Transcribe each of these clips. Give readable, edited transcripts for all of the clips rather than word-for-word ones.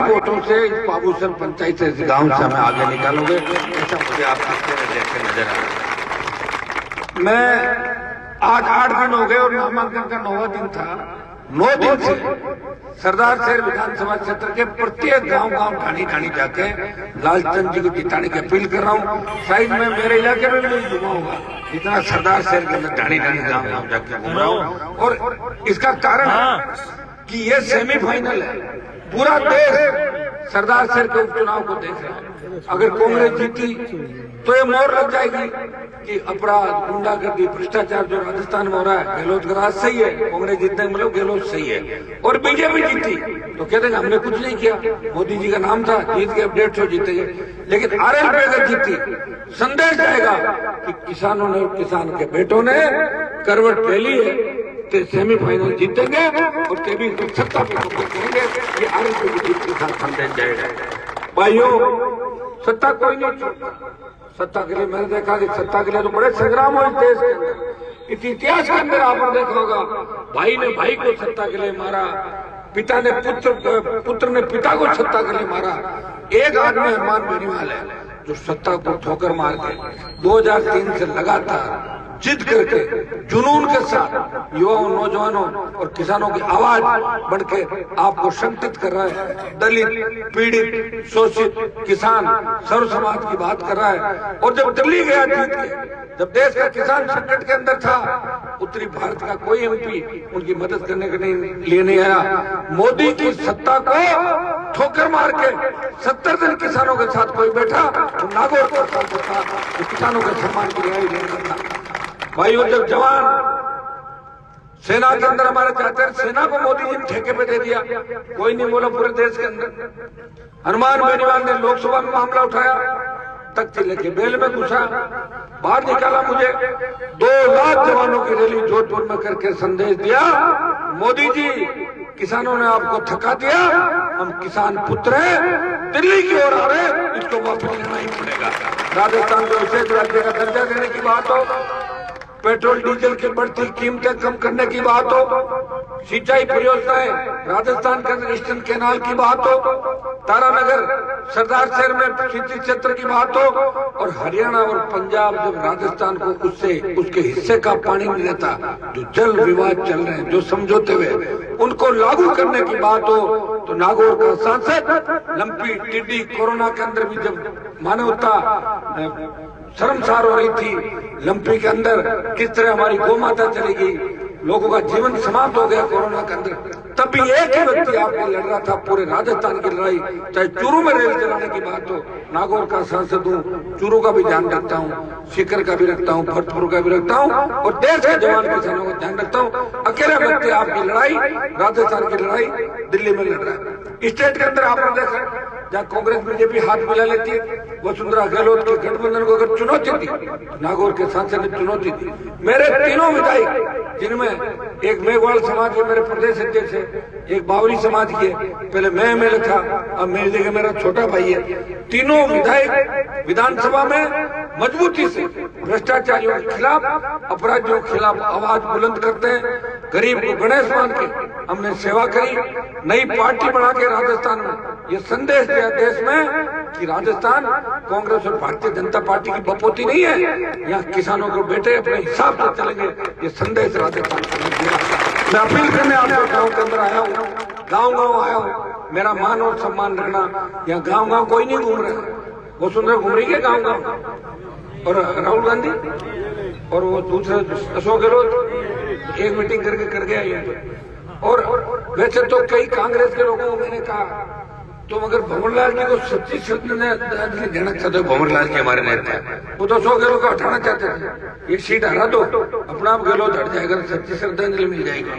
वोटों से बाबूसर पंचायत से इस गांव से हमें आगे निकालोगे, ऐसा मुझे आप देख के नजर आ रहा है। मैं आज 8 दिन हो गए और नामांकन का 9वां दिन था। 9 दिन से सरदार शहर विधानसभा क्षेत्र के प्रत्येक गांव ठाणी जाके लालचंद जी को जिताने की अपील कर रहा हूँ। शायद मैं मेरे इलाके में भी नहीं घुमा होगा इतना सरदार शहर के अंदर ठाणी गांव जाके घूम रहा हूँ। और इसका कारण है कि ये सेमीफाइनल है। पूरा देश सरदार शहर के उपचुनाव को देख रहा है। अगर कांग्रेस जीती तो ये मोहर लग जाएगी कि अपराध, गुंडागर्दी, भ्रष्टाचार जो राजस्थान में हो रहा है, गहलोत का राज सही है, कांग्रेस जीतने में मतलब गहलोत सही है। और बीजेपी जीती तो कहते हैं हमने कुछ नहीं किया, मोदी जी का नाम था, जीत के 150 जीते गए। लेकिन आरएलपी अगर जीती, संदेश जाएगा कि किसानों ने और किसान के बेटों ने करवट ले ली है, तो सेमीफाइनल जीतेंगे और तेरी सत्ता पे करेंगे। ये आरएलपी की जीत के साथ संदेश जाएगा। भाइयों, सत्ता कोई नहीं छोड़ता। सत्ता के लिए मैंने देखा कि सत्ता के लिए तो बड़े संग्राम हुए देश के अंदर। इतिहास के अंदर आपने देखा होगा, भाई ने भाई को सत्ता के लिए मारा, पिता ने पुत्र ने पिता को सत्ता के लिए मारा। एक आदमी हनुमान बेनीवाल है जो सत्ता को ठोकर मार के 2003 से लगातार जिद करके जुनून के साथ युवाओं, नौजवानों और किसानों की आवाज बढ़ के आपको संगठित कर रहा है। दलित, पीड़ित, शोषित किसान, सर्व समाज की बात कर रहा है। और जब दिल्ली गया जीत के, जब देश का किसान संकट के अंदर था, उत्तरी भारत का कोई एमपी उनकी मदद करने के लिए नहीं आया। मोदी की सत्ता को ठोकर मार के 70 दिन किसानों के साथ कोई बैठा तो नागौर के साथ किसानों के सम्मान की लड़ाई नहीं करता। भाइयों, जब जवान सेना के अंदर हमारे चाहते हैं, सेना को मोदी जी ने ठेके पे दे दिया, कोई नहीं बोला पूरे देश के अंदर। हनुमान बेनीवाल ने लोकसभा में मामला उठाया, तख्ती लेके बेल में घुसा, बाहर निकाला मुझे। 2 लाख जवानों की रैली जोधपुर में करके संदेश दिया, मोदी जी किसानों ने आपको थका दिया, हम किसान पुत्र हैं, दिल्ली की ओर आ रहे, इसको वापस लेना ही पड़ेगा। राजस्थान को विशेष राज्य का दर्जा देने की बात हो, पेट्रोल डीजल की बढ़ती कीमतें कम करने की बात हो, सिंचाई परियोजनाएं, राजस्थान के ईस्टर्न कैनाल की बात हो, तारानगर सरदार शहर में सिंचाई क्षेत्र की बात हो, और हरियाणा और पंजाब जब राजस्थान को उसके हिस्से का पानी नहीं देता, जो जल विवाद चल रहे हैं, जो समझौते हुए उनको लागू करने की बात हो, तो नागौर का सांसद लंपी टिड्डी कोरोना के अंदर भी जब मानवता शर्मसार हो रही थी, लंपी के अंदर किस तरह हमारी गौ माता चलेगी, लोगों का जीवन समाप्त हो गया कोरोना के अंदर, तब भी एक ही व्यक्ति आपने लड़ रहा था पूरे राजस्थान की लड़ाई। चाहे चूरू में रेल चलाने की बात हो, नागौर का सांसद हूँ, चूरू का भी ध्यान रखता हूँ, सीकर का भी रखता हूँ, भरतपुर का भी रखता हूँ, और देश के जवान किसानों का ध्यान रखता हूँ। अकेला व्यक्ति आपकी लड़ाई, राजस्थान की लड़ाई दिल्ली में लड़ रहा है। स्टेट के अंदर आपने देखा जहाँ कांग्रेस बीजेपी हाथ मिला लेती है, वसुंधरा गहलोत के गठबंधन को अगर चुनौती दी, नागौर के सांसद ने चुनौती दी। मेरे 3 विधायक, जिनमें एक मेघवाल समाज के मेरे प्रदेश अध्यक्ष है, एक बावरी समाज की है, पहले मैं एमएलए था, अब मेरी जगह मेरा छोटा भाई है। 3 विधायक विधानसभा में मजबूती से भ्रष्टाचारियों के खिलाफ, अपराधियों के खिलाफ आवाज बुलंद करते हैं। गरीब को गणेश मान के हमने सेवा करी, नई पार्टी बना के राजस्थान में ये संदेश दिया देश में कि राजस्थान कांग्रेस और भारतीय जनता पार्टी की बपोती नहीं है, यहाँ किसानों को बेटे अपने हिसाब से चलेंगे, ये संदेश राजस्थान को दिया। मैं अपील करने आपको गाँव के अंदर आया हूँ, गाँव आया हूँ, मेरा मान और सम्मान रखना। यहाँ गाँव कोई नहीं घूम रहा, वो सुंदर घूम रही है गाँव। और राहुल गांधी और वो दूसरे अशोक गहलोत एक मीटिंग करके आई है। और वैसे तो कई कांग्रेस के लोगों को मैंने कहा, तो मगर भंवरलाल जी को सच्ची श्रद्धांजलि देना चाहते हो। भंवरलाल जी हमारे नेता है, वो तो अशोक गहलोत को हटाना चाहते थे, ये सीट हरा दो, अपना आप गहलोत हट जाएगा, सच्ची श्रद्धांजलि मिल जाएगी।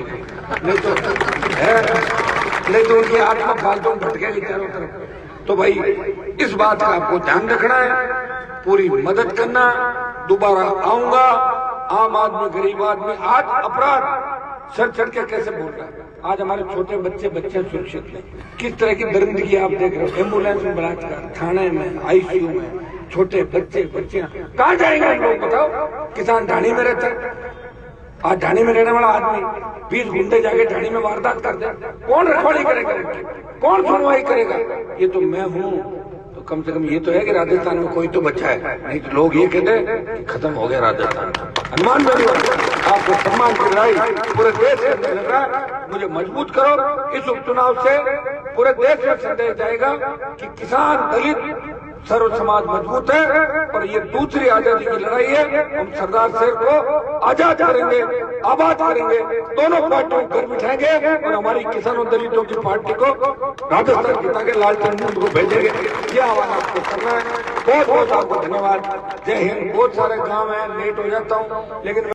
नहीं तो उनकी आत्मा फालतू भटकेगी चारों तरफ। तो भाई, इस बात का आपको ध्यान रखना है, पूरी मदद करना। दोबारा आऊंगा। आम आदमी, गरीब आदमी आज अपराध सर चढ़ के कैसे बोल रहा है। आज हमारे छोटे बच्चे सुरक्षित नहीं, किस तरह की दरिंदगी आप देख रहे हो। एम्बुलेंस में बलात्कार, थाने में, आईसीयू में, छोटे बच्चियां कहाँ जाएंगे लोग बताओ। किसान ढाणी में रहते हैं, आज ढाणी में रहने वाला आदमी 20 गुंडे जाके ढाणी में वारदात कर दे, कौन रखवाली करेगा, कौन सुनवाई करेगा? ये तो मैं हूं, तो कम से कम ये तो है कि राजस्थान में कोई तो बच्चा है, नहीं तो लोग ये कहते हैं खत्म हो गया राजस्थान। हनुमान मेरी आपको सम्मान की लड़ाई पूरे देश के अंदर लड़ रहा है, मुझे मजबूत करो। इस उपचुनाव से पूरे देश में संदेश जाएगा कि किसान, दलित, सर्व समाज मजबूत है और ये दूसरी आजादी की लड़ाई है। हम सरदार शेर को आजाद करेंगे, आबाद करेंगे, दोनों पार्टियों को घर बिठाएंगे और हमारी किसानों दलितों की पार्टी को राजस्थान जिता के लालचंद को भेजेंगे। ये आह्वान आपको करना है। बहुत बहुत आपको धन्यवाद। जय हिंद। बहुत सारे काम है, लेट हो जाता हूँ लेकिन